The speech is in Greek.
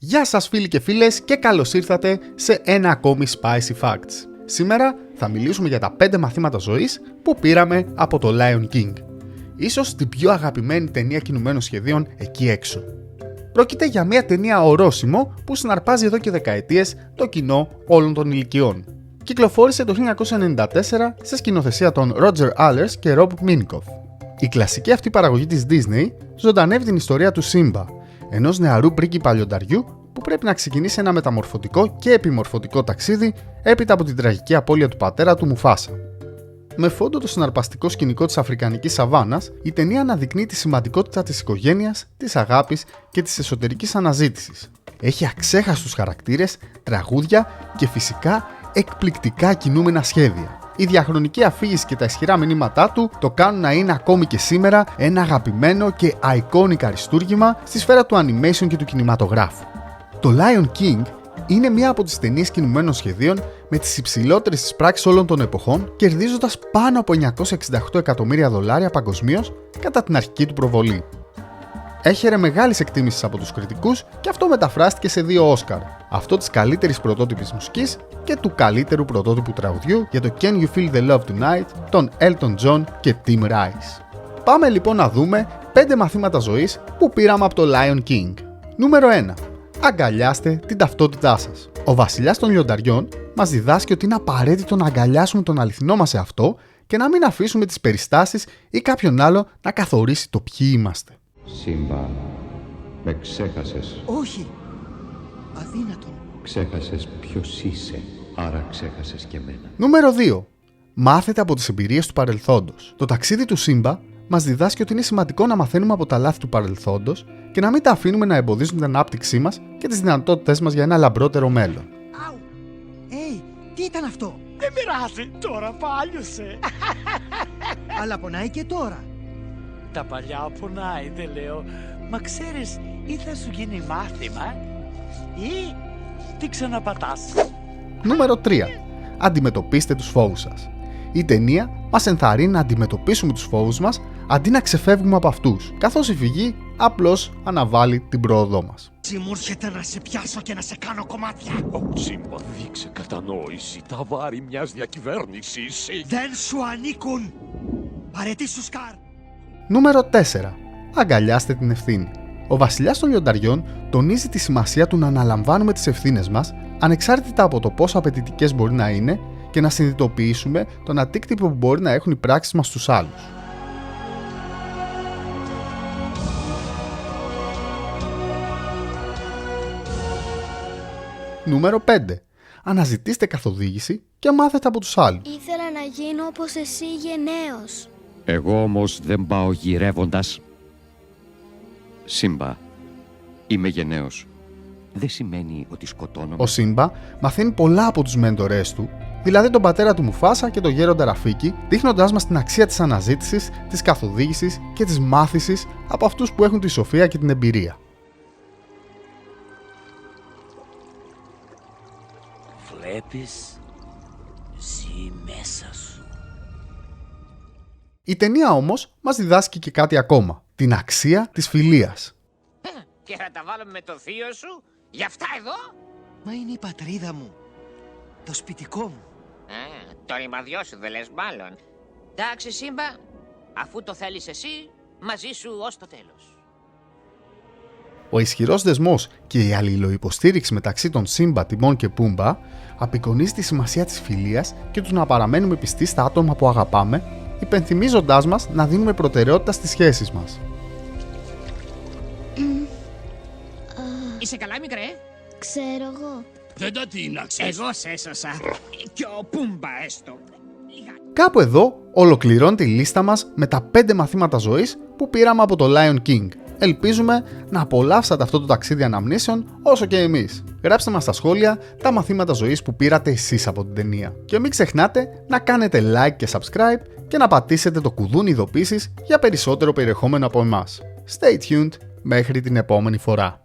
Γεια σας φίλοι και φίλες και καλώς ήρθατε σε ένα ακόμη Spicy Facts. Σήμερα θα μιλήσουμε για τα 5 μαθήματα ζωής που πήραμε από το Lion King. Ίσως την πιο αγαπημένη ταινία κινουμένων σχεδίων εκεί έξω. Πρόκειται για μια ταινία ορόσημο που συναρπάζει εδώ και δεκαετίες το κοινό όλων των ηλικιών. Κυκλοφόρησε το 1994 σε σκηνοθεσία των Roger Allers και Rob Minkoff. Η κλασική αυτή παραγωγή της Disney ζωντανεύει την ιστορία του Σύμπα, ενός νεαρού πρίγκιπα λιονταριού που πρέπει να ξεκινήσει ένα μεταμορφωτικό και επιμορφωτικό ταξίδι έπειτα από την τραγική απώλεια του πατέρα του Μουφάσα. Με φόντο το συναρπαστικό σκηνικό της Αφρικανικής Σαβάνας, η ταινία αναδεικνύει τη σημαντικότητα της οικογένειας, της αγάπης και της εσωτερικής αναζήτησης. Έχει αξέχαστους χαρακτήρες, τραγούδια και φυσικά εκπληκτικά κινούμενα σχέδια. Η διαχρονική αφήγηση και τα ισχυρά μηνύματά του το κάνουν να είναι ακόμη και σήμερα ένα αγαπημένο και iconic αριστούργημα στη σφαίρα του animation και του κινηματογράφου. Το Lion King είναι μία από τις ταινίες κινουμένων σχεδίων με τις υψηλότερες της πράξης όλων των εποχών, κερδίζοντας πάνω από $968 εκατομμύρια παγκοσμίως κατά την αρχική του προβολή. Έχερε μεγάλης εκτίμησης από τους κριτικούς και αυτό μεταφράστηκε σε 2 Όσκαρ, αυτό της καλύτερης πρωτότυπης μουσικής και του καλύτερου πρωτότυπου τραγουδιού για το Can You Feel The Love Tonight των Elton John και Tim Rice. Πάμε λοιπόν να δούμε 5 μαθήματα ζωής που πήραμε από το Lion King. Νούμερο 1. Αγκαλιάστε την ταυτότητά σας. Ο βασιλιάς των λιονταριών μας διδάσκει ότι είναι απαραίτητο να αγκαλιάσουμε τον αληθινό μας εαυτό και να μην αφήσουμε τις περιστάσεις ή κάποιον άλλο να καθορίσει το ποιοι είμαστε. Σύμπα, με ξέχασες. Όχι, αδύνατον. Ξέχασες ποιος είσαι, άρα ξέχασες και εμένα. Νούμερο 2. Μάθετε από τις εμπειρίες του παρελθόντος. Το ταξίδι του Σύμπα μας διδάσκει ότι είναι σημαντικό να μαθαίνουμε από τα λάθη του παρελθόντος και να μην τα αφήνουμε να εμποδίζουν την ανάπτυξή μας και τις δυνατότητές μας για ένα λαμπρότερο μέλλον. Αου! Τι ήταν αυτό? Δεν πειράζει, τώρα πάλιωσε. Αλλά πονάει και τώρα. Τα παλιά πονάει, δεν λέω. Μα ξέρεις, ή θα σου γίνει μάθημα ή τι ξαναπατάς. Νούμερο 3. Αντιμετωπίστε τους φόβους σας. Η ταινία μας ενθαρρύνει να αντιμετωπίσουμε τους φόβους μας αντί να ξεφεύγουμε από αυτούς, καθώς η φυγή απλώς αναβάλει την πρόοδό μας. Μου έρχεται να σε πιάσω και να σε κάνω κομμάτια. Σύμπα, δείξε κατανόηση. Τα βάρη μιας διακυβέρνησης. Δεν σου ανήκουν. Παρετήσου Σκάρ. Νούμερο 4. Αγκαλιάστε την ευθύνη. Ο βασιλιάς των λιονταριών τονίζει τη σημασία του να αναλαμβάνουμε τις ευθύνες μας, ανεξάρτητα από το πόσο απαιτητικές μπορεί να είναι, και να συνειδητοποιήσουμε τον αντίκτυπο που μπορεί να έχουν οι πράξεις μας στους άλλους. Νούμερο 5. Αναζητήστε καθοδήγηση και μάθετε από τους άλλους. Ήθελα να γίνω όπως εσύ γενναίος. Εγώ όμως δεν πάω γυρεύοντας. Σύμπα, είμαι γενναίος. Δεν σημαίνει ότι σκοτώνομαι. Ο Σύμπα μαθαίνει πολλά από τους μέντορές του, δηλαδή τον πατέρα του Μουφάσα και τον γέροντα Ραφίκη, δείχνοντάς μας την αξία της αναζήτησης, της καθοδήγησης και της μάθησης από αυτούς που έχουν τη σοφία και την εμπειρία. Βλέπεις, ζει μέσα σου. Η ταινία όμως μας διδάσκει και κάτι ακόμα, την αξία της φιλίας. Και θα τα βάλουμε με το θείο σου, για αυτά εδώ. Μα είναι η πατρίδα μου. Το σπιτικό μου. Το ρημαδιό σου δεν λες μάλλον. Εντάξει Σύμπα, αφού το θέλεις εσύ, μαζί σου ως το τέλος. Ο ισχυρός δεσμός και η αλληλοϊποστήριξη μεταξύ των Σύμπα, Τιμών και Πούμπα απεικονίζει τη σημασία της φιλίας και του να παραμένουμε πιστοί στα άτομα που αγαπάμε, υπενθυμίζοντάς μας να δίνουμε προτεραιότητα στις σχέσεις μας. Είσαι καλά μικρέ? Ξέρω εγώ. Δεν τα τίναξες. Εγώ σε έσωσα. Και ο Πούμπα έστω. Κάπου εδώ ολοκληρώνεται η λίστα μας με τα 5 μαθήματα ζωής που πήραμε από το Lion King. Ελπίζουμε να απολαύσατε αυτό το ταξίδι αναμνήσεων όσο και εμείς. Γράψτε μας στα σχόλια τα μαθήματα ζωής που πήρατε εσείς από την ταινία. Και μην ξεχνάτε να κάνετε like και subscribe και να πατήσετε το κουδούνι ειδοποίησης για περισσότερο περιεχόμενο από εμάς. Stay tuned μέχρι την επόμενη φορά.